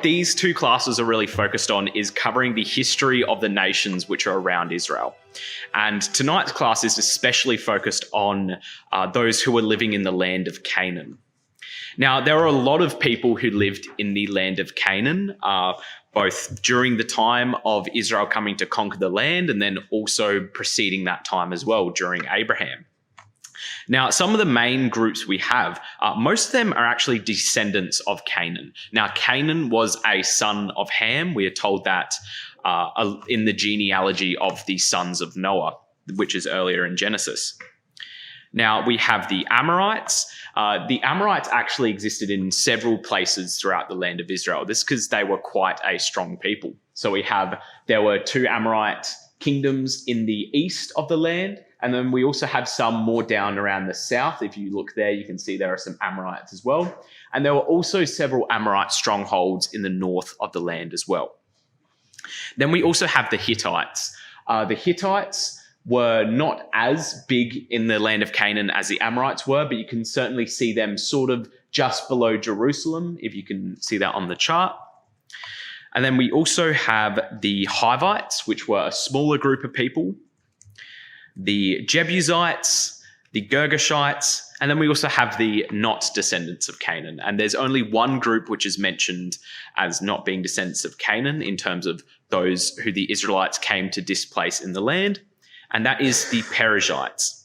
These two classes are really focused on is covering the history of the nations which are around Israel. And tonight's class is especially focused on those who are living in the land of Canaan. Now, there are a lot of people who lived in the land of Canaan, both during the time of Israel coming to conquer the land and then also preceding that time as well during Abraham. Now, some of the main groups we have, most of them are actually descendants of Canaan. Now, Canaan was a son of Ham. We are told that in the genealogy of the sons of Noah, which is earlier in Genesis. Now, we have the Amorites. The Amorites actually existed in several places throughout the land of Israel. This is because they were quite a strong people. So there were two Amorite kingdoms in the east of the land, and then we also have some more down around the south. If you look there, you can see there are some Amorites as well. And there were also several Amorite strongholds in the north of the land as well. Then we also have the Hittites. The Hittites were not as big in the land of Canaan as the Amorites were, but you can certainly see them sort of just below Jerusalem, if you can see that on the chart. And then we also have the Hivites, which were a smaller group of people, the Jebusites, the Girgashites, and then we also have the not descendants of Canaan. And there's only one group which is mentioned as not being descendants of Canaan in terms of those who the Israelites came to displace in the land, and that is the Perizzites.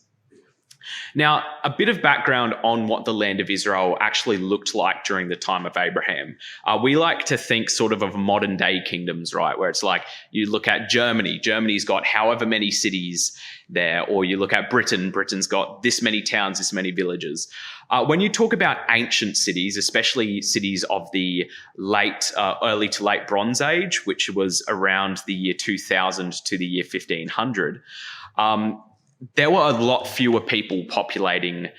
Now, a bit of background on what the land of Israel actually looked like during the time of Abraham. We like to think sort of modern day kingdoms, right? Where it's like you look at Germany. Germany's got however many cities there. Or you look at Britain. Britain's got this many towns, this many villages. When you talk about ancient cities, especially cities of the early to late Bronze Age, which was around the year 2000 to the year 1500, there were a lot fewer people populating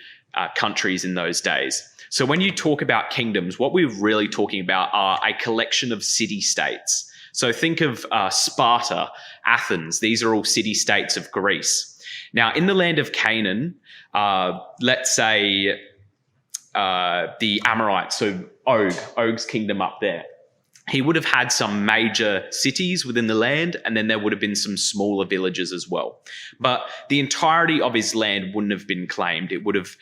countries in those days. So when you talk about kingdoms, what we're really talking about are a collection of city-states. So think of Sparta, Athens. These are all city-states of Greece. Now, in the land of Canaan, let's say the Amorites, so Og's kingdom up there, he would have had some major cities within the land, and then there would have been some smaller villages as well. But the entirety of his land wouldn't have been claimed. It would have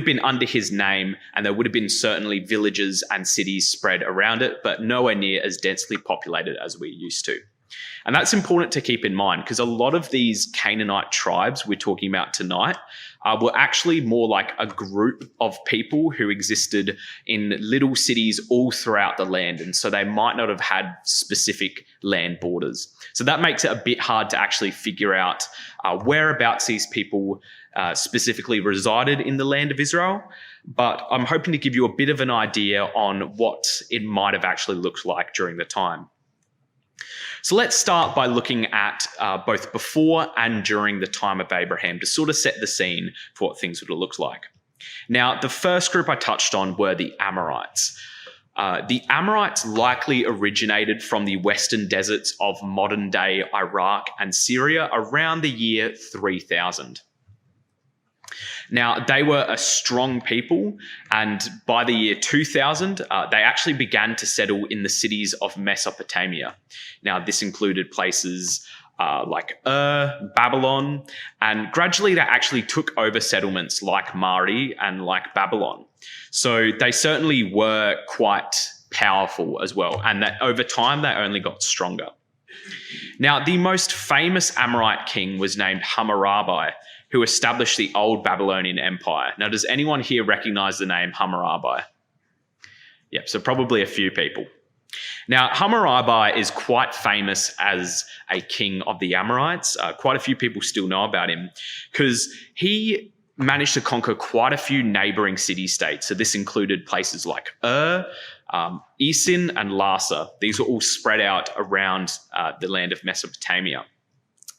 been under his name, and there would have been certainly villages and cities spread around it, but nowhere near as densely populated as we're used to. And that's important to keep in mind because a lot of these Canaanite tribes we're talking about tonight were actually more like a group of people who existed in little cities all throughout the land. And so they might not have had specific land borders. So that makes it a bit hard to actually figure out whereabouts these people specifically resided in the land of Israel. But I'm hoping to give you a bit of an idea on what it might have actually looked like during the time. So let's start by looking at both before and during the time of Abraham to sort of set the scene for what things would have looked like. Now, the first group I touched on were the Amorites. The Amorites likely originated from the western deserts of modern-day Iraq and Syria around the year 3000. Now, they were a strong people, and by the year 2000, they actually began to settle in the cities of Mesopotamia. Now, this included places like Babylon, and gradually they actually took over settlements like Mari and like Babylon. So they certainly were quite powerful as well, and that over time they only got stronger. Now, the most famous Amorite king was named Hammurabi, who established the old Babylonian Empire. Now, does anyone here recognize the name Hammurabi? Yep, so probably a few people. Now, Hammurabi is quite famous as a king of the Amorites. Quite a few people still know about him because he managed to conquer quite a few neighboring city-states. So this included places like Isin and Larsa. These were all spread out around the land of Mesopotamia.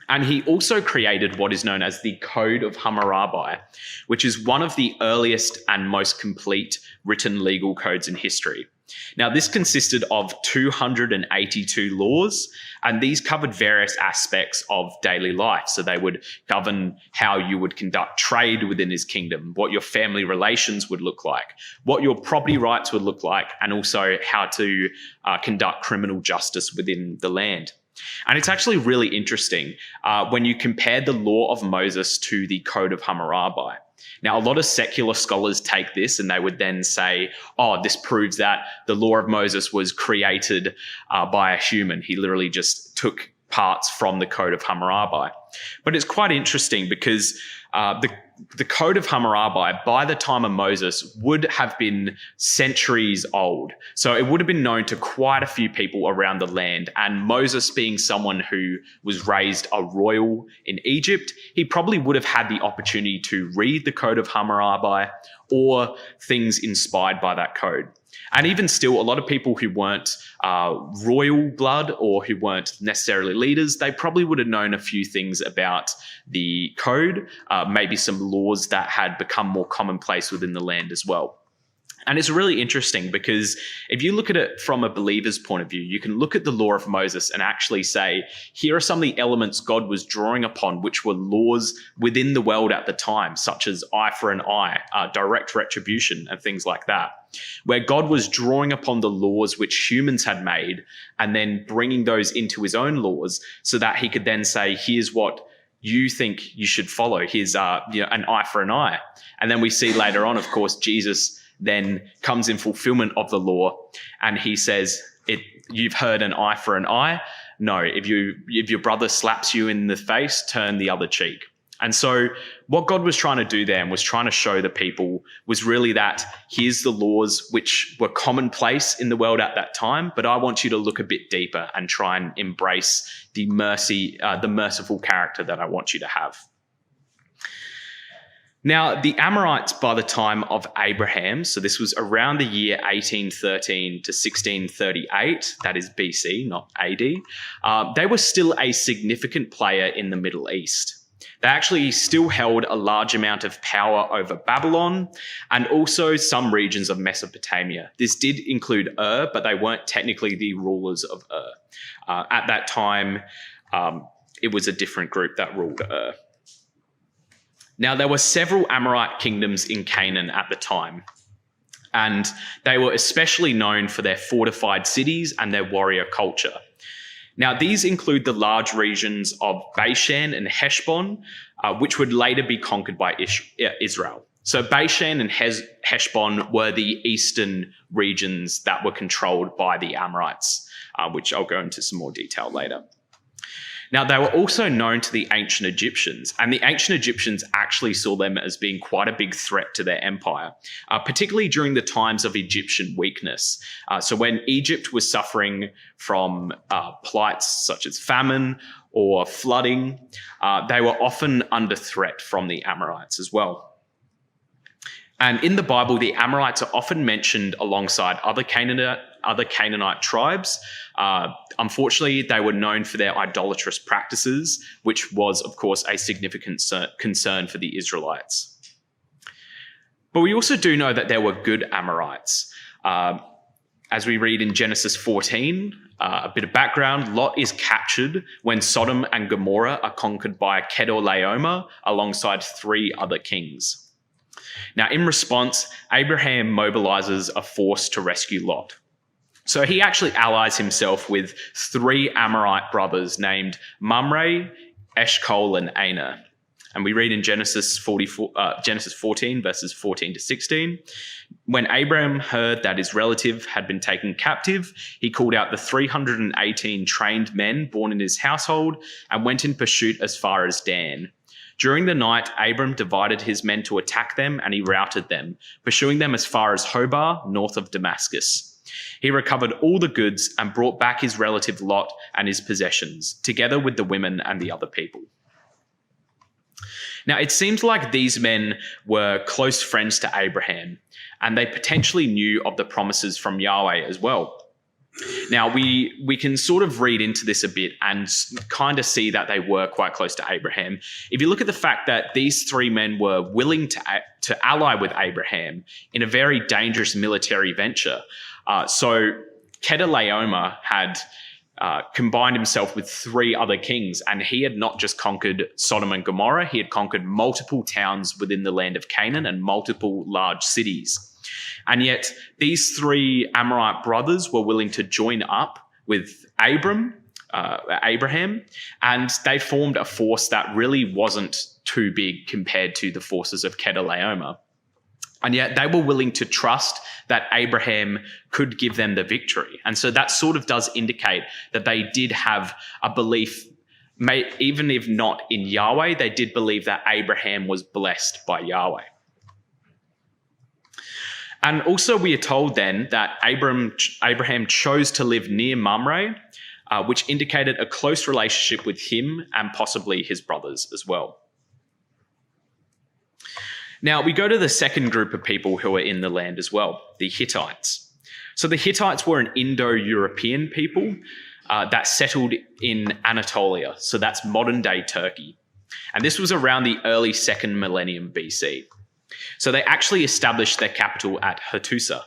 And he also created what is known as the Code of Hammurabi, which is one of the earliest and most complete written legal codes in history. Now, this consisted of 282 laws, and these covered various aspects of daily life. So they would govern how you would conduct trade within his kingdom, what your family relations would look like, what your property rights would look like, and also how to conduct criminal justice within the land. And it's actually really interesting when you compare the law of Moses to the Code of Hammurabi. Now, a lot of secular scholars take this and they would then say, oh, this proves that the law of Moses was created by a human. He literally just took parts from the Code of Hammurabi. But it's quite interesting because the Code of Hammurabi, by the time of Moses, would have been centuries old. So it would have been known to quite a few people around the land. And Moses, being someone who was raised a royal in Egypt, he probably would have had the opportunity to read the Code of Hammurabi or things inspired by that code. And even still, a lot of people who weren't royal blood or who weren't necessarily leaders, they probably would have known a few things about the code, maybe some laws that had become more commonplace within the land as well. And it's really interesting because if you look at it from a believer's point of view, you can look at the law of Moses and actually say, here are some of the elements God was drawing upon, which were laws within the world at the time, such as eye for an eye, direct retribution, and things like that, where God was drawing upon the laws which humans had made and then bringing those into his own laws so that he could then say, here's what you think you should follow. Here's an eye for an eye. And then we see later on, of course, Jesus then comes in fulfillment of the law, and he says, you've heard an eye for an eye. No, if your brother slaps you in the face, turn the other cheek. And so what God was trying to do there and was trying to show the people was really that here's the laws which were commonplace in the world at that time, but I want you to look a bit deeper and try and embrace the merciful character that I want you to have. Now, the Amorites, by the time of Abraham, so this was around the year 1813 to 1638, that is BC, not AD, they were still a significant player in the Middle East. They actually still held a large amount of power over Babylon and also some regions of Mesopotamia. This did include Ur, but they weren't technically the rulers of Ur. At that time, it was a different group that ruled Ur. Now, there were several Amorite kingdoms in Canaan at the time, and they were especially known for their fortified cities and their warrior culture. Now, these include the large regions of Bashan and Heshbon, which would later be conquered by Israel. So Bashan and Heshbon were the eastern regions that were controlled by the Amorites, which I'll go into some more detail later. Now, they were also known to the ancient Egyptians, and the ancient Egyptians actually saw them as being quite a big threat to their empire, particularly during the times of Egyptian weakness. So when Egypt was suffering from plights such as famine or flooding, they were often under threat from the Amorites as well. And in the Bible, the Amorites are often mentioned alongside other Canaanite tribes. Unfortunately, they were known for their idolatrous practices, which was, of course, a significant concern for the Israelites. But we also do know that there were good Amorites. As we read in Genesis 14, a bit of background, Lot is captured when Sodom and Gomorrah are conquered by Chedorlaomer alongside 3 other kings. Now, in response, Abraham mobilizes a force to rescue Lot. So he actually allies himself with 3 Amorite brothers named Mamre, Eshcol, and Aner. And we read in Genesis 14, verses 14 to 16, when Abraham heard that his relative had been taken captive, he called out the 318 trained men born in his household and went in pursuit as far as Dan. During the night, Abram divided his men to attack them, and he routed them, pursuing them as far as Hobah, north of Damascus. He recovered all the goods and brought back his relative Lot and his possessions, together with the women and the other people. Now, it seems like these men were close friends to Abraham, and they potentially knew of the promises from Yahweh as well. Now, we can sort of read into this a bit and kind of see that they were quite close to Abraham. If you look at the fact that these 3 men were willing to ally with Abraham in a very dangerous military venture, So Chedorlaomer had combined himself with 3 other kings, and he had not just conquered Sodom and Gomorrah, he had conquered multiple towns within the land of Canaan and multiple large cities. And yet these 3 Amorite brothers were willing to join up with Abraham, and they formed a force that really wasn't too big compared to the forces of Chedorlaomer. And yet they were willing to trust that Abraham could give them the victory. And so that sort of does indicate that they did have a belief, even if not in Yahweh, they did believe that Abraham was blessed by Yahweh. And also we are told then that Abraham chose to live near Mamre, which indicated a close relationship with him and possibly his brothers as well. Now, we go to the second group of people who are in the land as well, the Hittites. So the Hittites were an Indo-European people that settled in Anatolia. So that's modern-day Turkey. And this was around the early 2nd millennium BC. So they actually established their capital at Hattusa,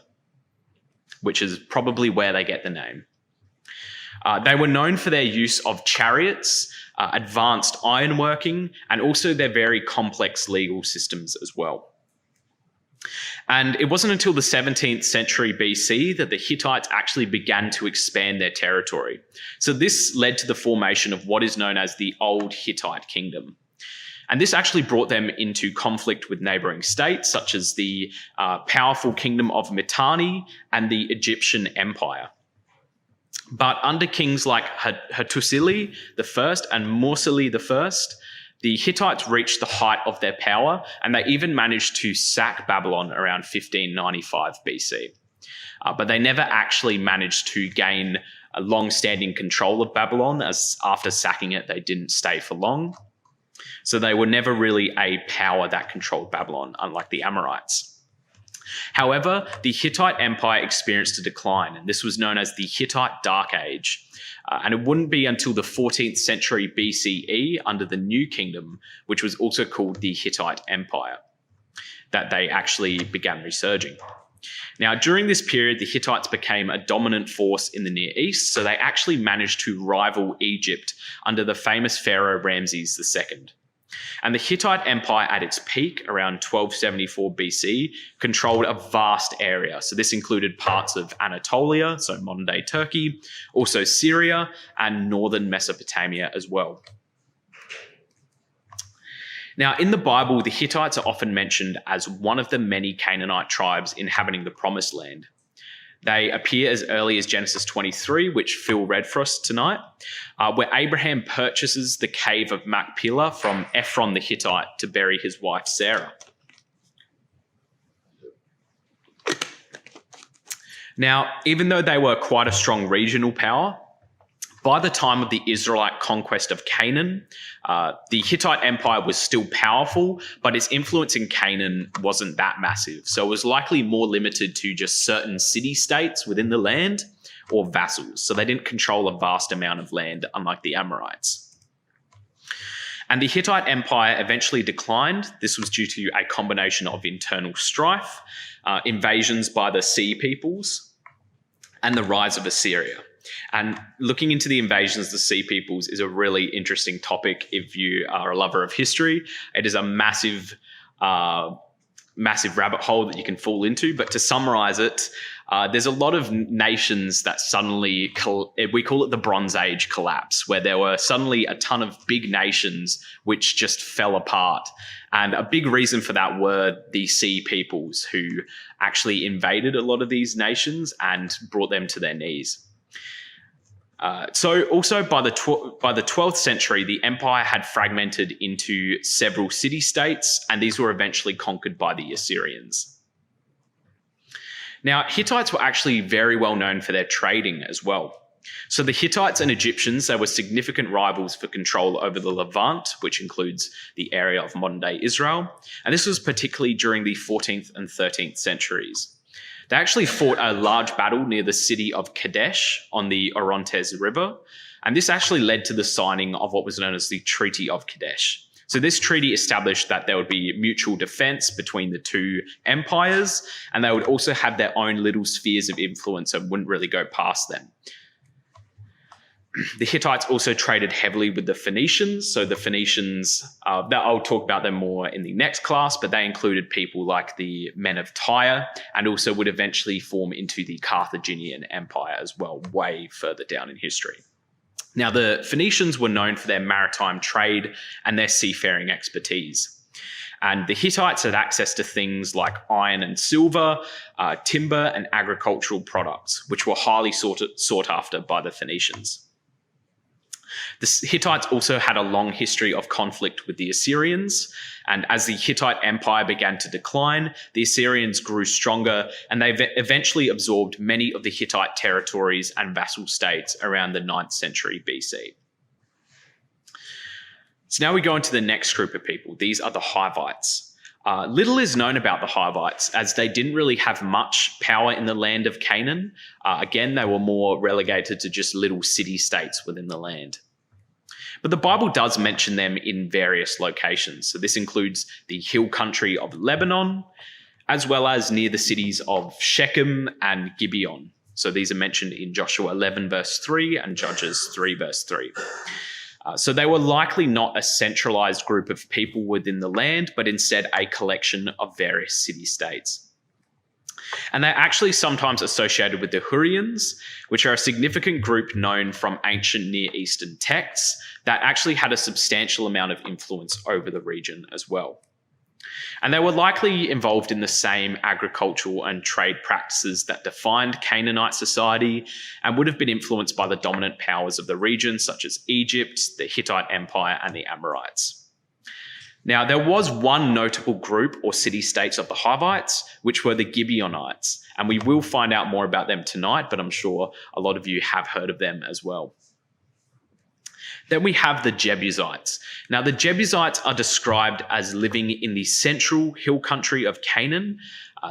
which is probably where they get the name. They were known for their use of chariots, advanced ironworking, and also their very complex legal systems as well. And it wasn't until the 17th century BC that the Hittites actually began to expand their territory. So this led to the formation of what is known as the Old Hittite Kingdom. And this actually brought them into conflict with neighboring states, such as the powerful kingdom of Mitanni and the Egyptian Empire. But under kings like Hattusili I and Mursili I, the Hittites reached the height of their power, and they even managed to sack Babylon around 1595 BC. But they never actually managed to gain a long-standing control of Babylon, as after sacking it, they didn't stay for long. So they were never really a power that controlled Babylon, unlike the Amorites. However, the Hittite Empire experienced a decline, and this was known as the Hittite Dark Age. And it wouldn't be until the 14th century BCE, under the New Kingdom, which was also called the Hittite Empire, that they actually began resurging. Now, during this period, the Hittites became a dominant force in the Near East, so they actually managed to rival Egypt under the famous pharaoh Ramses II. And the Hittite Empire at its peak, around 1274 BC, controlled a vast area. So this included parts of Anatolia, so modern-day Turkey, also Syria, and northern Mesopotamia as well. Now, in the Bible, the Hittites are often mentioned as one of the many Canaanite tribes inhabiting the Promised Land. They appear as early as Genesis 23, which Phil read for us tonight, where Abraham purchases the cave of Machpelah from Ephron the Hittite to bury his wife Sarah. Now, even though they were quite a strong regional power, by the time of the Israelite conquest of Canaan, the Hittite Empire was still powerful, but its influence in Canaan wasn't that massive. So it was likely more limited to just certain city-states within the land or vassals. So they didn't control a vast amount of land, unlike the Amorites. And the Hittite Empire eventually declined. This was due to a combination of internal strife, invasions by the Sea peoples, and the rise of Assyria. And looking into the invasions of the Sea peoples is a really interesting topic if you are a lover of history. It is a massive rabbit hole that you can fall into. But to summarize it, there's a lot of nations that suddenly, we call it the Bronze Age collapse, where there were suddenly a ton of big nations which just fell apart. And a big reason for that were the Sea peoples, who actually invaded a lot of these nations and brought them to their knees. So also by the 12th century, the empire had fragmented into several city-states, and these were eventually conquered by the Assyrians. Now, Hittites were actually very well known for their trading as well. So the Hittites and Egyptians, they were significant rivals for control over the Levant, which includes the area of modern-day Israel. And this was particularly during the 14th and 13th centuries. They actually fought a large battle near the city of Kadesh on the Orontes River, and this actually led to the signing of what was known as the Treaty of Kadesh. So this treaty established that there would be mutual defense between the two empires, and they would also have their own little spheres of influence and wouldn't really go past them. The Hittites also traded heavily with the Phoenicians. So the Phoenicians, I'll talk about them more in the next class, but they included people like the men of Tyre and also would eventually form into the Carthaginian Empire as well, way further down in history. Now, the Phoenicians were known for their maritime trade and their seafaring expertise. And the Hittites had access to things like iron and silver, timber, and agricultural products, which were highly sought after by the Phoenicians. The Hittites also had a long history of conflict with the Assyrians, and as the Hittite Empire began to decline, the Assyrians grew stronger, and they eventually absorbed many of the Hittite territories and vassal states around the 9th century BC. So now we go into the next group of people. These are the Hivites. Little is known about the Hivites, as they didn't really have much power in the land of Canaan. Again, they were more relegated to just little city-states within the land. But the Bible does mention them in various locations. So this includes the hill country of Lebanon, as well as near the cities of Shechem and Gibeon. So these are mentioned in Joshua 11 verse 3 and Judges 3 verse 3. So they were likely not a centralized group of people within the land, but instead a collection of various city-states. And they're actually sometimes associated with the Hurrians, which are a significant group known from ancient Near Eastern texts that actually had a substantial amount of influence over the region as well. And they were likely involved in the same agricultural and trade practices that defined Canaanite society and would have been influenced by the dominant powers of the region, such as Egypt, the Hittite Empire, and the Amorites. Now, there was one notable group or city-states of the Hivites, which were the Gibeonites, and we will find out more about them tonight, but I'm sure a lot of you have heard of them as well. Then we have the Jebusites. Now, the Jebusites are described as living in the central hill country of Canaan.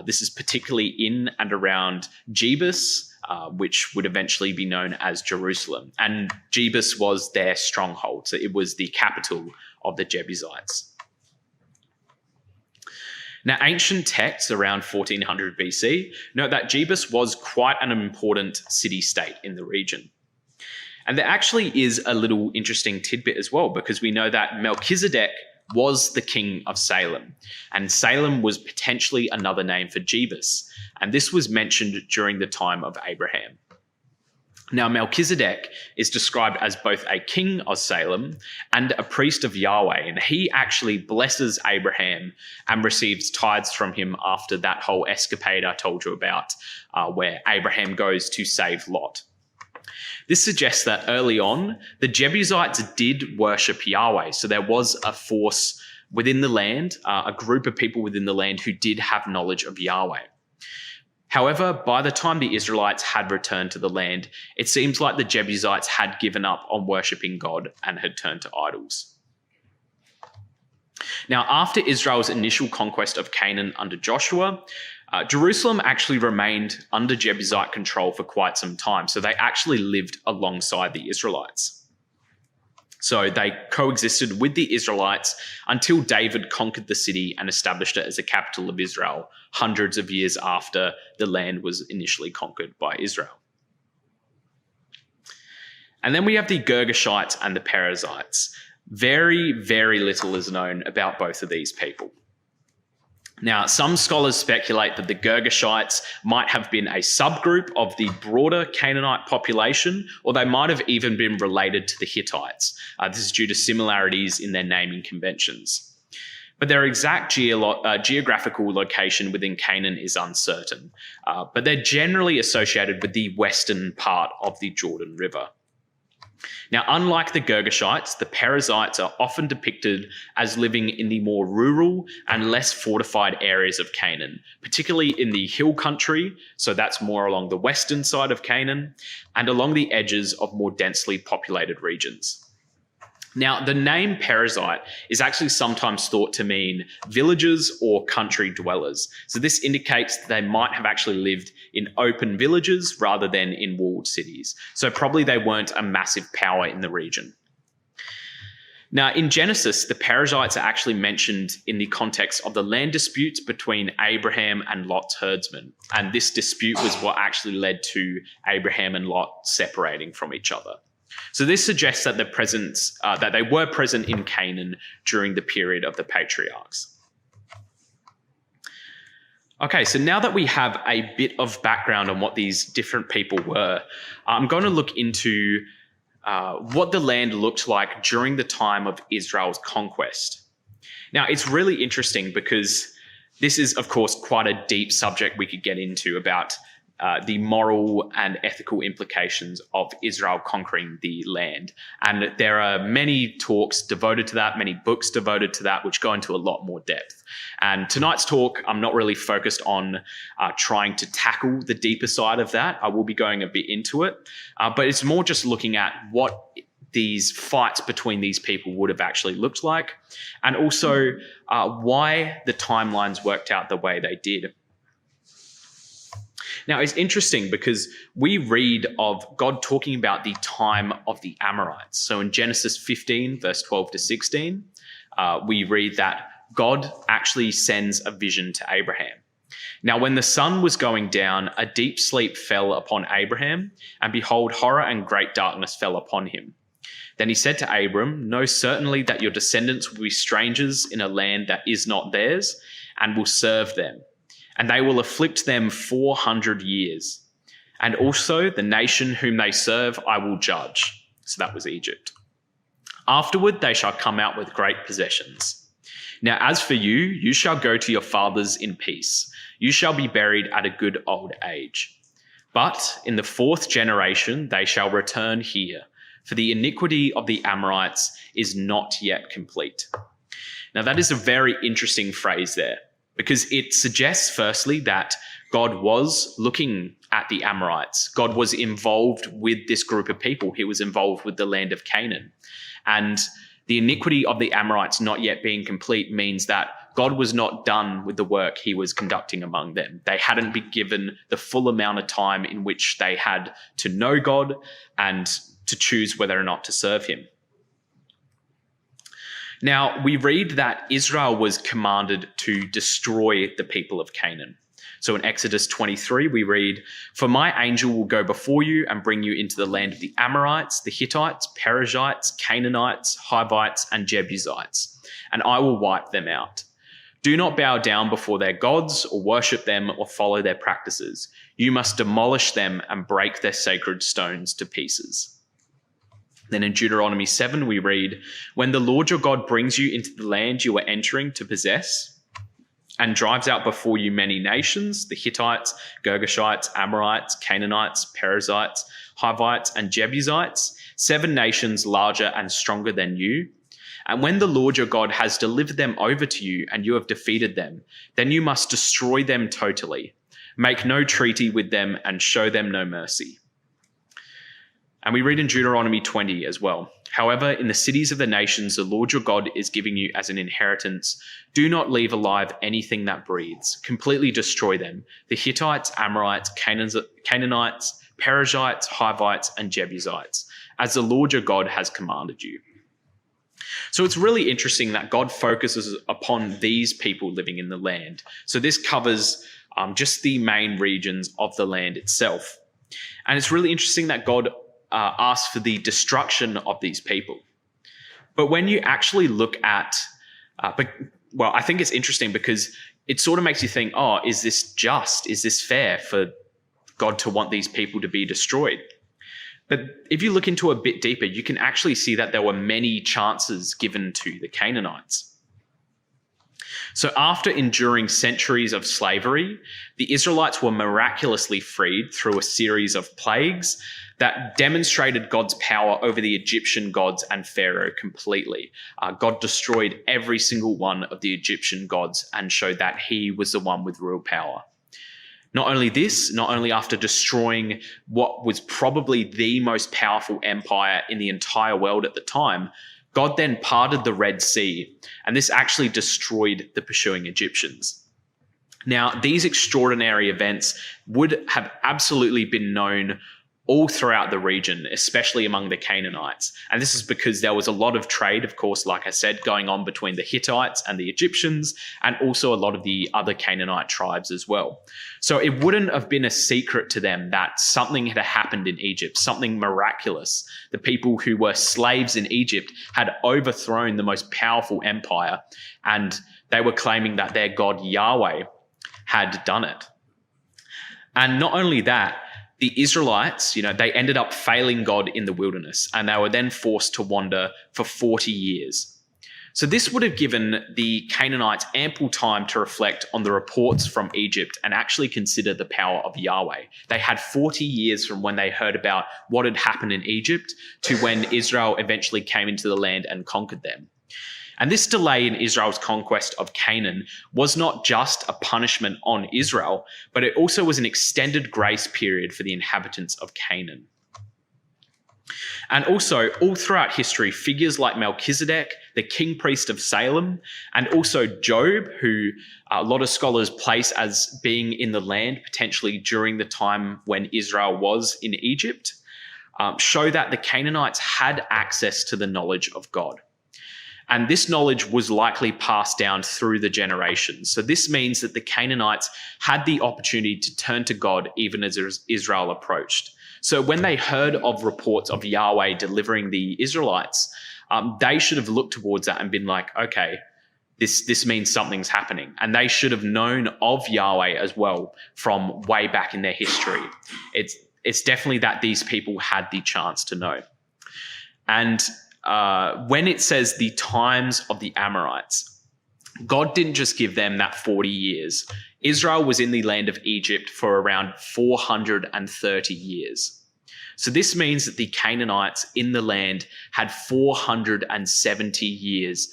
This is particularly in and around Jebus, which would eventually be known as Jerusalem. And Jebus was their stronghold, so it was the capital of the Jebusites. Now, ancient texts around 1400 BC note that Jebus was quite an important city-state in the region. And there actually is a little interesting tidbit as well, because we know that Melchizedek was the king of Salem, and Salem was potentially another name for Jebus, and this was mentioned during the time of Abraham. Now, Melchizedek is described as both a king of Salem and a priest of Yahweh, and he actually blesses Abraham and receives tithes from him after that whole escapade I told you about, where Abraham goes to save Lot. This suggests that early on, the Jebusites did worship Yahweh, so there was a force within the land, a group of people within the land who did have knowledge of Yahweh. However, by the time the Israelites had returned to the land, it seems like the Jebusites had given up on worshipping God and had turned to idols. Now, after Israel's initial conquest of Canaan under Joshua, Jerusalem actually remained under Jebusite control for quite some time, so they actually lived alongside the Israelites. So they coexisted with the Israelites until David conquered the city and established it as a capital of Israel hundreds of years after the land was initially conquered by Israel. And then we have the Girgashites and the Perizzites. Very, very little is known about both of these people. Now, some scholars speculate that the Girgashites might have been a subgroup of the broader Canaanite population, or they might have even been related to the Hittites. This is due to similarities in their naming conventions. But their exact geographical location within Canaan is uncertain, but they're generally associated with the western part of the Jordan River. Now, unlike the Girgashites, the Perizzites are often depicted as living in the more rural and less fortified areas of Canaan, particularly in the hill country, so that's more along the western side of Canaan, and along the edges of more densely populated regions. Now, the name Perizzite is actually sometimes thought to mean villages or country dwellers. So this indicates that they might have actually lived in open villages rather than in walled cities. So probably they weren't a massive power in the region. Now, in Genesis, the Perizzites are actually mentioned in the context of the land disputes between Abraham and Lot's herdsmen. And this dispute was what actually led to Abraham and Lot separating from each other. So this suggests that that they were present in Canaan during the period of the patriarchs. Okay, so now that we have a bit of background on what these different people were, I'm going to look into what the land looked like during the time of Israel's conquest. Now, it's really interesting because this is, of course, quite a deep subject we could get into about the moral and ethical implications of Israel conquering the land. And there are many talks devoted to that, many books devoted to that, which go into a lot more depth. And tonight's talk, I'm not really focused on trying to tackle the deeper side of that. I will be going a bit into it, but it's more just looking at what these fights between these people would have actually looked like, and also why the timelines worked out the way they did. Now, it's interesting because we read of God talking about the time of the Amorites. So in Genesis 15, verse 12 to 16, we read that God actually sends a vision to Abraham. Now, when the sun was going down, a deep sleep fell upon Abraham, and behold, horror and great darkness fell upon him. Then he said to Abram, "Know certainly that your descendants will be strangers in a land that is not theirs, and will serve them. And they will afflict them 400 years. And also the nation whom they serve I will judge." So that was Egypt. "Afterward they shall come out with great possessions. Now as for you, you shall go to your fathers in peace. You shall be buried at a good old age. But in the 4th generation they shall return here, for the iniquity of the Amorites is not yet complete." Now that is a very interesting phrase there, because it suggests, firstly, that God was looking at the Amorites. God was involved with this group of people. He was involved with the land of Canaan. And the iniquity of the Amorites not yet being complete means that God was not done with the work he was conducting among them. They hadn't been given the full amount of time in which they had to know God and to choose whether or not to serve him. Now, we read that Israel was commanded to destroy the people of Canaan. So in Exodus 23, we read, "For my angel will go before you and bring you into the land of the Amorites, the Hittites, Perizzites, Canaanites, Hivites, and Jebusites, and I will wipe them out. Do not bow down before their gods or worship them or follow their practices. You must demolish them and break their sacred stones to pieces." Then in Deuteronomy 7, we read, "When the Lord your God brings you into the land you are entering to possess, and drives out before you many nations, the Hittites, Girgashites, Amorites, Canaanites, Perizzites, Hivites, and Jebusites, 7 nations larger and stronger than you, and when the Lord your God has delivered them over to you and you have defeated them, then you must destroy them totally. Make no treaty with them and show them no mercy." And we read in Deuteronomy 20 as well, "However, in the cities of the nations the Lord your God is giving you as an inheritance, do not leave alive anything that breathes. Completely destroy them, the Hittites, Amorites, Canaanites, Perizzites, Hivites, and Jebusites, as the Lord your God has commanded you." So it's really interesting that God focuses upon these people living in the land. So this covers just the main regions of the land itself. And it's really interesting that God asks for the destruction of these people. But when you actually look at, I think it's interesting because it sort of makes you think, oh, is this just? Is this fair for God to want these people to be destroyed? But if you look into a bit deeper, you can actually see that there were many chances given to the Canaanites. So after enduring centuries of slavery, the Israelites were miraculously freed through a series of plagues that demonstrated God's power over the Egyptian gods and Pharaoh completely. God destroyed every single one of the Egyptian gods and showed that he was the one with real power. Not only after destroying what was probably the most powerful empire in the entire world at the time, God then parted the Red Sea, and this actually destroyed the pursuing Egyptians. Now, these extraordinary events would have absolutely been known all throughout the region, especially among the Canaanites. And this is because there was a lot of trade, of course, like I said, going on between the Hittites and the Egyptians, and also a lot of the other Canaanite tribes as well. So it wouldn't have been a secret to them that something had happened in Egypt, something miraculous. The people who were slaves in Egypt had overthrown the most powerful empire, and they were claiming that their God Yahweh had done it. And not only that, the Israelites, they ended up failing God in the wilderness, and they were then forced to wander for 40 years. So this would have given the Canaanites ample time to reflect on the reports from Egypt and actually consider the power of Yahweh. They had 40 years from when they heard about what had happened in Egypt to when Israel eventually came into the land and conquered them. And this delay in Israel's conquest of Canaan was not just a punishment on Israel, but it also was an extended grace period for the inhabitants of Canaan. And also, all throughout history, figures like Melchizedek, the king priest of Salem, and also Job, who a lot of scholars place as being in the land potentially during the time when Israel was in Egypt, show that the Canaanites had access to the knowledge of God. And this knowledge was likely passed down through the generations. So this means that the Canaanites had the opportunity to turn to God even as Israel approached. So when they heard of reports of Yahweh delivering the Israelites, they should have looked towards that and been like, okay, this means something's happening. And they should have known of Yahweh as well from way back in their history. It's definitely that these people had the chance to know. And when it says the times of the Amorites, God didn't just give them that 40 years. Israel was in the land of Egypt for around 430 years. So this means that the Canaanites in the land had 470 years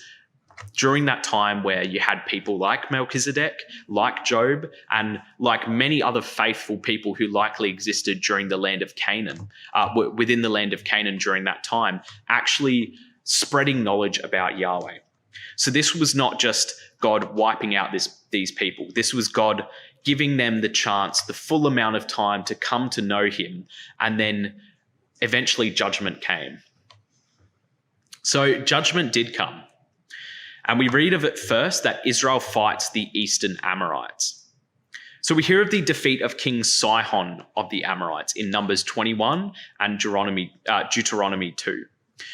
during that time where you had people like Melchizedek, like Job, and like many other faithful people who likely existed during the land of Canaan, within the land of Canaan during that time, actually spreading knowledge about Yahweh. So this was not just God wiping out these people. This was God giving them the chance, the full amount of time to come to know him, and then eventually judgment came. So judgment did come. And we read of it first that Israel fights the eastern Amorites. So we hear of the defeat of King Sihon of the Amorites in Numbers 21 and Deuteronomy 2.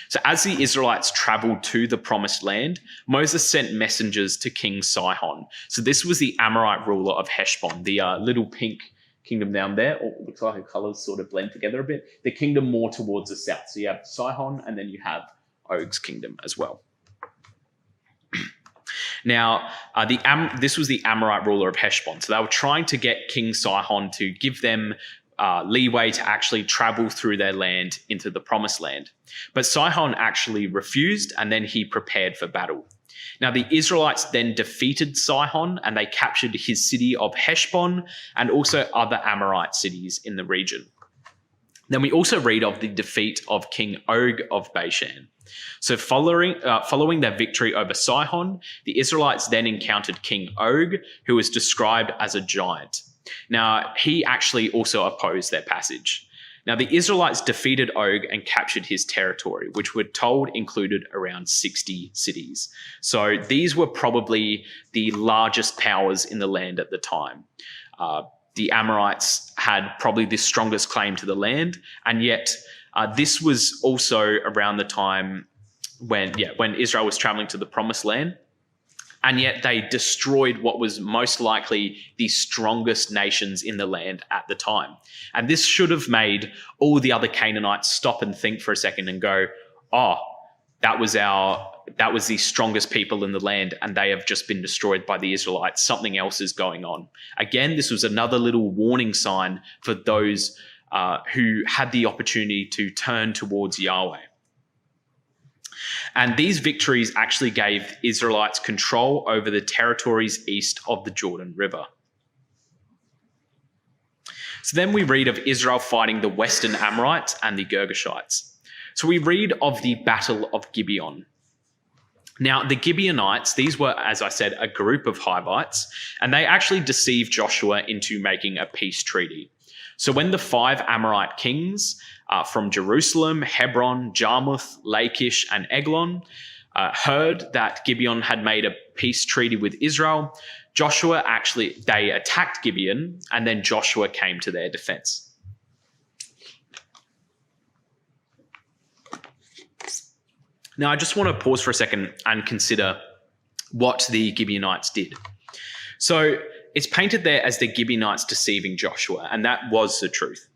So as the Israelites traveled to the promised land, Moses sent messengers to King Sihon. So this was the Amorite ruler of Heshbon, the little pink kingdom down there. It looks like the colors sort of blend together a bit. The kingdom more towards the south. So you have Sihon, and then you have Og's kingdom as well. Now, this was the Amorite ruler of Heshbon. So they were trying to get King Sihon to give them leeway to actually travel through their land into the promised land. But Sihon actually refused, and then he prepared for battle. Now, the Israelites then defeated Sihon, and they captured his city of Heshbon and also other Amorite cities in the region. Then we also read of the defeat of King Og of Bashan. So following their victory over Sihon, the Israelites then encountered King Og, who was described as a giant. Now, he actually also opposed their passage. Now, the Israelites defeated Og and captured his territory, which we're told included around 60 cities. So these were probably the largest powers in the land at the time. The Amorites had probably the strongest claim to the land, and yet this was also around the time when Israel was traveling to the promised land, and yet they destroyed what was most likely the strongest nations in the land at the time. And this should have made all the other Canaanites stop and think for a second and go, oh, that was the strongest people in the land, and they have just been destroyed by the Israelites. Something else is going on. Again, this was another little warning sign for those who had the opportunity to turn towards Yahweh. And these victories actually gave Israelites control over the territories east of the Jordan River. So then we read of Israel fighting the western Amorites and the Girgashites. So we read of the Battle of Gibeon. Now, the Gibeonites, these were, as I said, a group of Hivites, and they actually deceived Joshua into making a peace treaty. So when the 5 Amorite kings from Jerusalem, Hebron, Jarmuth, Lachish, and Eglon heard that Gibeon had made a peace treaty with Israel, they attacked Gibeon, and then Joshua came to their defense. Now, I just want to pause for a second and consider what the Gibeonites did. So it's painted there as the Gibeonites deceiving Joshua, and that was the truth.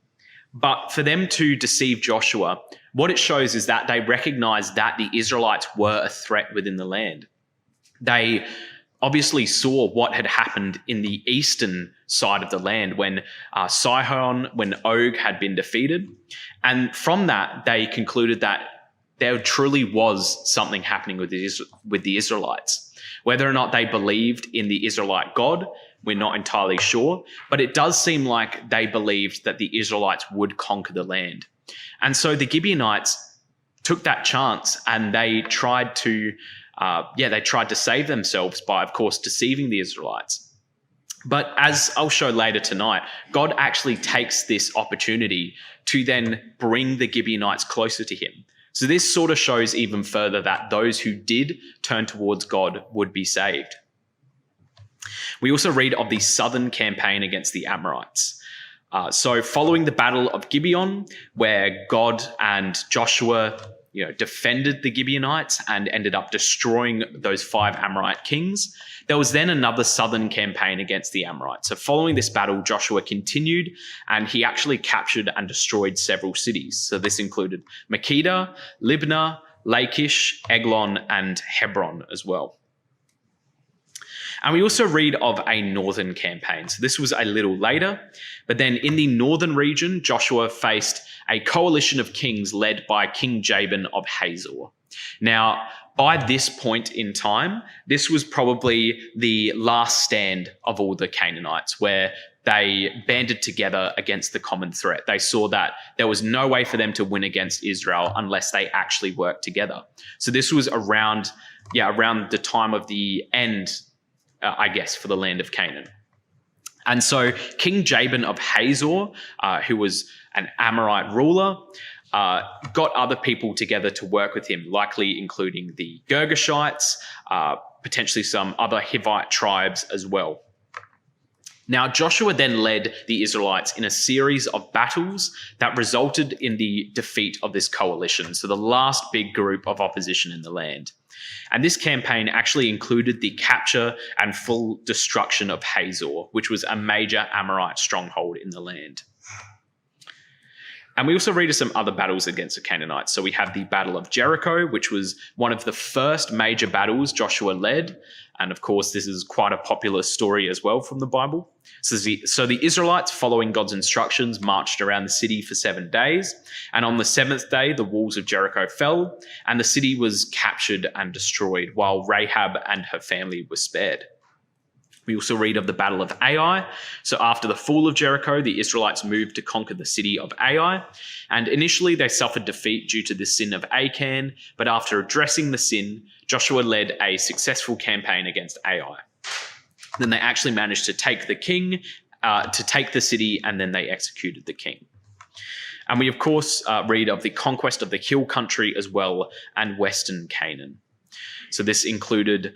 But for them to deceive Joshua, what it shows is that they recognized that the Israelites were a threat within the land. They obviously saw what had happened in the eastern side of the land when Sihon, when Og had been defeated. And from that, they concluded that there truly was something happening with the Israelites. Whether or not they believed in the Israelite God, we're not entirely sure, but it does seem like they believed that the Israelites would conquer the land. And so the Gibeonites took that chance, and they tried to save themselves by, of course, deceiving the Israelites. But as I'll show later tonight, God actually takes this opportunity to then bring the Gibeonites closer to him. So this sort of shows even further that those who did turn towards God would be saved. We also read of the southern campaign against the Amorites. So following the Battle of Gibeon, where God and Joshua defended the Gibeonites and ended up destroying those 5 Amorite kings, there was then another southern campaign against the Amorites. So following this battle, Joshua continued, and he actually captured and destroyed several cities. So this included Makkedah, Libnah, Lachish, Eglon, and Hebron as well. And we also read of a northern campaign. So this was a little later, but then in the northern region, Joshua faced a coalition of kings led by King Jabin of Hazor. Now, by this point in time, this was probably the last stand of all the Canaanites, where they banded together against the common threat. They saw that there was no way for them to win against Israel unless they actually worked together. So this was around the time of the end, for the land of Canaan. And so King Jabin of Hazor, who was an Amorite ruler, got other people together to work with him, likely including the Girgashites, potentially some other Hivite tribes as well. Now, Joshua then led the Israelites in a series of battles that resulted in the defeat of this coalition, so the last big group of opposition in the land. And this campaign actually included the capture and full destruction of Hazor, which was a major Amorite stronghold in the land. And we also read of some other battles against the Canaanites. So we have the Battle of Jericho, which was one of the first major battles Joshua led. And of course, this is quite a popular story as well from the Bible. So the Israelites, following God's instructions, marched around the city for 7 days. And on the 7th day, the walls of Jericho fell, and the city was captured and destroyed, while Rahab and her family were spared. We also read of the Battle of Ai. So after the fall of Jericho, the Israelites moved to conquer the city of Ai. And initially they suffered defeat due to the sin of Achan, but after addressing the sin, Joshua led a successful campaign against Ai. Then they actually managed to take the city, and then they executed the king. And we, of course, read of the conquest of the hill country as well, and western Canaan. So this involved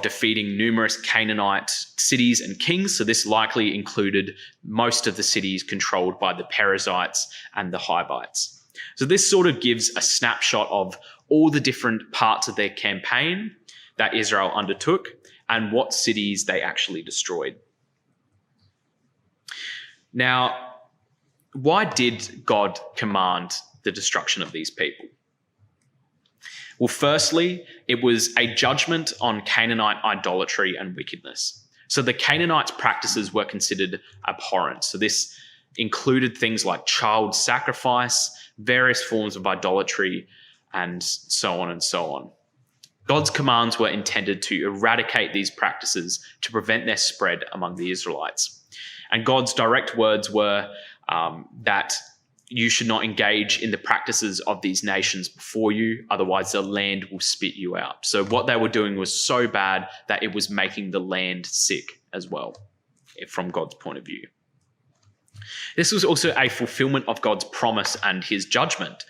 defeating numerous Canaanite cities and kings. So this likely included most of the cities controlled by the Perizzites and the Hivites. So this sort of gives a snapshot of all the different parts of their campaign that Israel undertook and what cities they actually destroyed. Now, why did God command the destruction of these people? Well, firstly, it was a judgment on Canaanite idolatry and wickedness. So the Canaanites' practices were considered abhorrent. So this included things like child sacrifice, various forms of idolatry, and so on and so on. God's commands were intended to eradicate these practices to prevent their spread among the Israelites. And God's direct words were that you should not engage in the practices of these nations before you, otherwise the land will spit you out. So what they were doing was so bad that it was making the land sick as well, from God's point of view. This was also a fulfillment of God's promise and his judgment.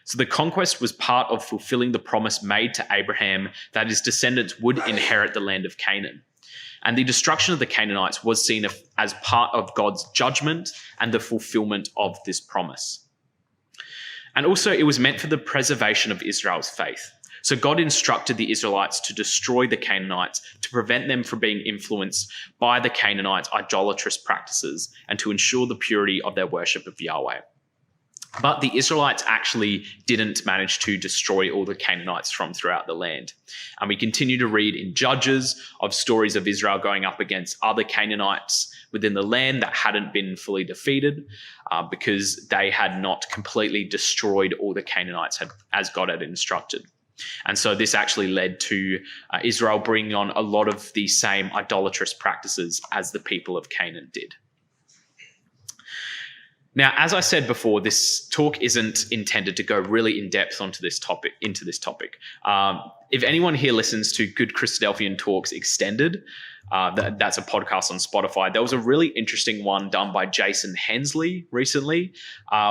So the conquest was part of fulfilling the promise made to Abraham that his descendants would inherit the land of Canaan. And the destruction of the Canaanites was seen as part of God's judgment and the fulfillment of this promise. And also it was meant for the preservation of Israel's faith. So God instructed the Israelites to destroy the Canaanites to prevent them from being influenced by the Canaanites' idolatrous practices and to ensure the purity of their worship of Yahweh. But the Israelites actually didn't manage to destroy all the Canaanites from throughout the land. And we continue to read in Judges of stories of Israel going up against other Canaanites within the land that hadn't been fully defeated because they had not completely destroyed all the Canaanites as God had instructed. And so this actually led to Israel bringing on a lot of the same idolatrous practices as the people of Canaan did. Now, as I said before, this talk isn't intended to go really in depth into this topic. If anyone here listens to Good Christadelphian Talks Extended, that's a podcast on Spotify. There was a really interesting one done by Jason Hensley recently,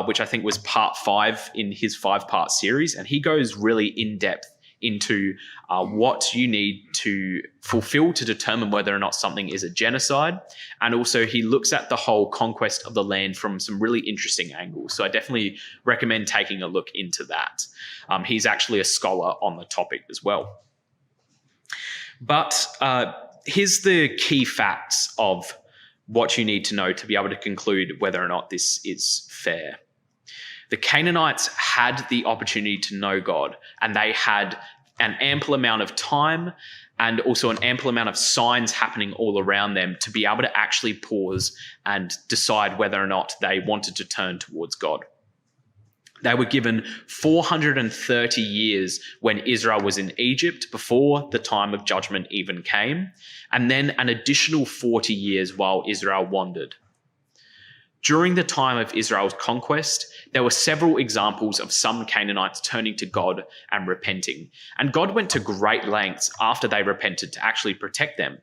which I think was part 5 in his 5-part series. And he goes really in depth into what you need to fulfill to determine whether or not something is a genocide. And also he looks at the whole conquest of the land from some really interesting angles. So I definitely recommend taking a look into that. He's actually a scholar on the topic as well. But here's the key facts of what you need to know to be able to conclude whether or not this is fair. The Canaanites had the opportunity to know God, and they had an ample amount of time and also an ample amount of signs happening all around them to be able to actually pause and decide whether or not they wanted to turn towards God. They were given 430 years when Israel was in Egypt before the time of judgment even came, and then an additional 40 years while Israel wandered. During the time of Israel's conquest, there were several examples of some Canaanites turning to God and repenting. And God went to great lengths after they repented to actually protect them.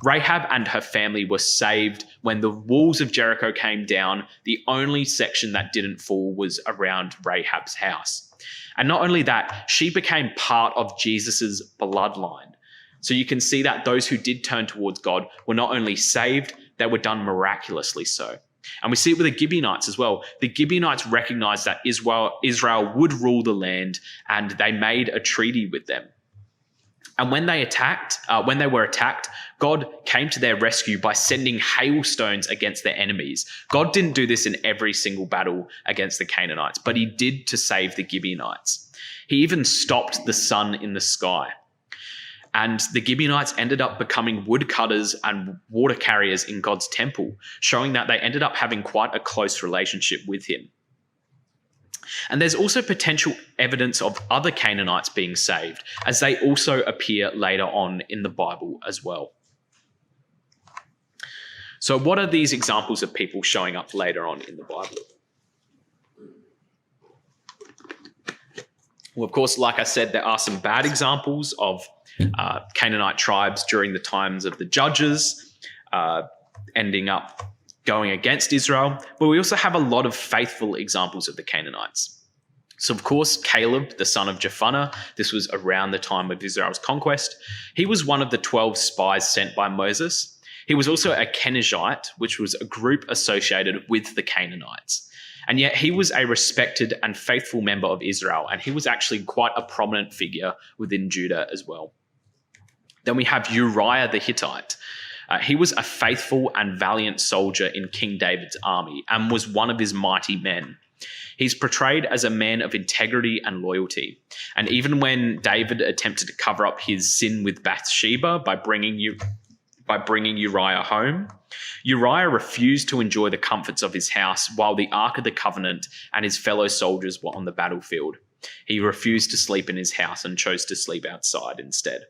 Rahab and her family were saved when the walls of Jericho came down. The only section that didn't fall was around Rahab's house. And not only that, she became part of Jesus's bloodline. So you can see that those who did turn towards God were not only saved, they were done miraculously so. And we see it with the Gibeonites as well. The Gibeonites recognized that Israel would rule the land, and they made a treaty with them. And when they were attacked, God came to their rescue by sending hailstones against their enemies. God didn't do this in every single battle against the Canaanites, but he did to save the Gibeonites. He even stopped the sun in the sky. And the Gibeonites ended up becoming woodcutters and water carriers in God's temple, showing that they ended up having quite a close relationship with him. And there's also potential evidence of other Canaanites being saved, as they also appear later on in the Bible as well. So what are these examples of people showing up later on in the Bible? Well, of course, like I said, there are some bad examples of Canaanite tribes during the times of the judges ending up going against Israel. But we also have a lot of faithful examples of the Canaanites. So, of course, Caleb, the son of Jephunneh, this was around the time of Israel's conquest. He was one of the 12 spies sent by Moses. He was also a Kenizzite, which was a group associated with the Canaanites. And yet he was a respected and faithful member of Israel, and he was actually quite a prominent figure within Judah as well. Then we have Uriah the Hittite. He was a faithful and valiant soldier in King David's army and was one of his mighty men. He's portrayed as a man of integrity and loyalty. And even when David attempted to cover up his sin with Bathsheba by bringing Uriah home, Uriah refused to enjoy the comforts of his house while the Ark of the Covenant and his fellow soldiers were on the battlefield. He refused to sleep in his house and chose to sleep outside instead.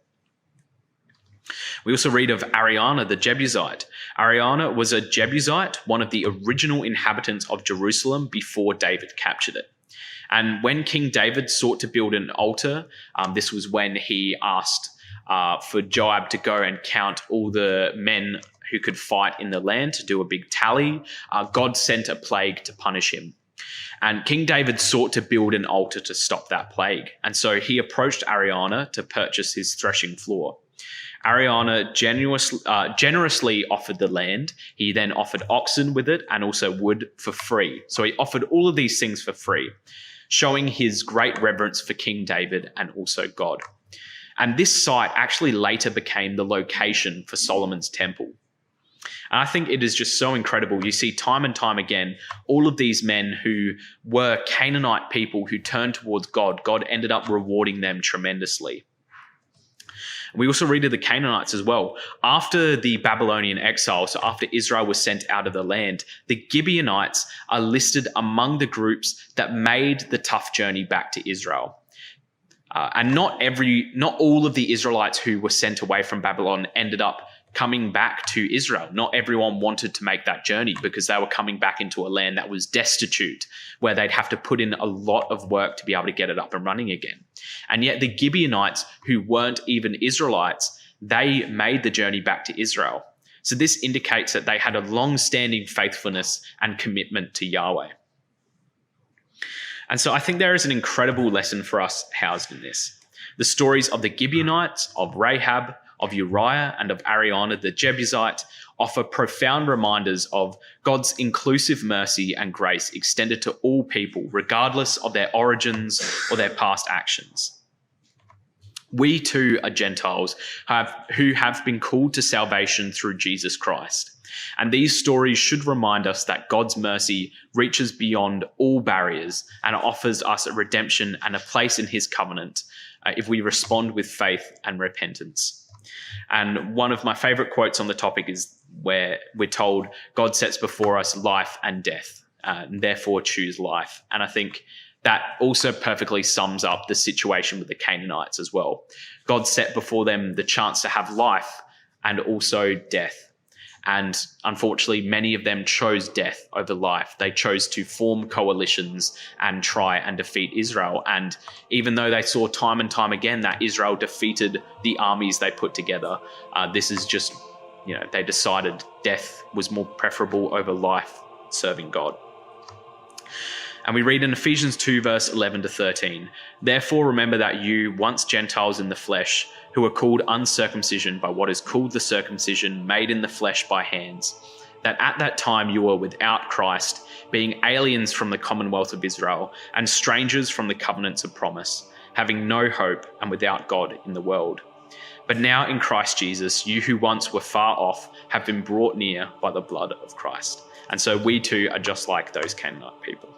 We also read of Ariana the Jebusite. Ariana was a Jebusite, one of the original inhabitants of Jerusalem before David captured it. And when King David sought to build an altar, this was when he asked for Joab to go and count all the men who could fight in the land to do a big tally, God sent a plague to punish him. And King David sought to build an altar to stop that plague. And so he approached Ariana to purchase his threshing floor. Ariana generously offered the land. He then offered oxen with it and also wood for free. So he offered all of these things for free, showing his great reverence for King David and also God. And this site actually later became the location for Solomon's temple. And I think it is just so incredible. You see time and time again, all of these men who were Canaanite people who turned towards God, God ended up rewarding them tremendously. We also read of the Canaanites as well. After the Babylonian exile, so after Israel was sent out of the land, the Gibeonites are listed among the groups that made the tough journey back to Israel. And not all of the Israelites who were sent away from Babylon ended up coming back to Israel. Not everyone wanted to make that journey because they were coming back into a land that was destitute, where they'd have to put in a lot of work to be able to get it up and running again. And yet the Gibeonites, who weren't even Israelites, they made the journey back to Israel. So this indicates that they had a long-standing faithfulness and commitment to Yahweh. And so I think there is an incredible lesson for us housed in this. The stories of the Gibeonites, of Rahab, of Uriah, and of Ariana the Jebusite offer profound reminders of God's inclusive mercy and grace extended to all people, regardless of their origins or their past actions. We too are Gentiles who have been called to salvation through Jesus Christ. And these stories should remind us that God's mercy reaches beyond all barriers and offers us a redemption and a place in his covenant if we respond with faith and repentance. And one of my favorite quotes on the topic is where we're told God sets before us life and death, and therefore choose life. And I think that also perfectly sums up the situation with the Canaanites as well. God set before them the chance to have life and also death. And unfortunately, many of them chose death over life. They chose to form coalitions and try and defeat Israel. And even though they saw time and time again that Israel defeated the armies they put together, this is just, they decided death was more preferable over life serving God. And we read in Ephesians 2, verse 11 to 13, "Therefore remember that you, once Gentiles in the flesh, who are called uncircumcision by what is called the circumcision made in the flesh by hands, that at that time you were without Christ, being aliens from the commonwealth of Israel and strangers from the covenants of promise, having no hope and without God in the world. But now in Christ Jesus, you who once were far off have been brought near by the blood of Christ." And so we too are just like those Canaanite people.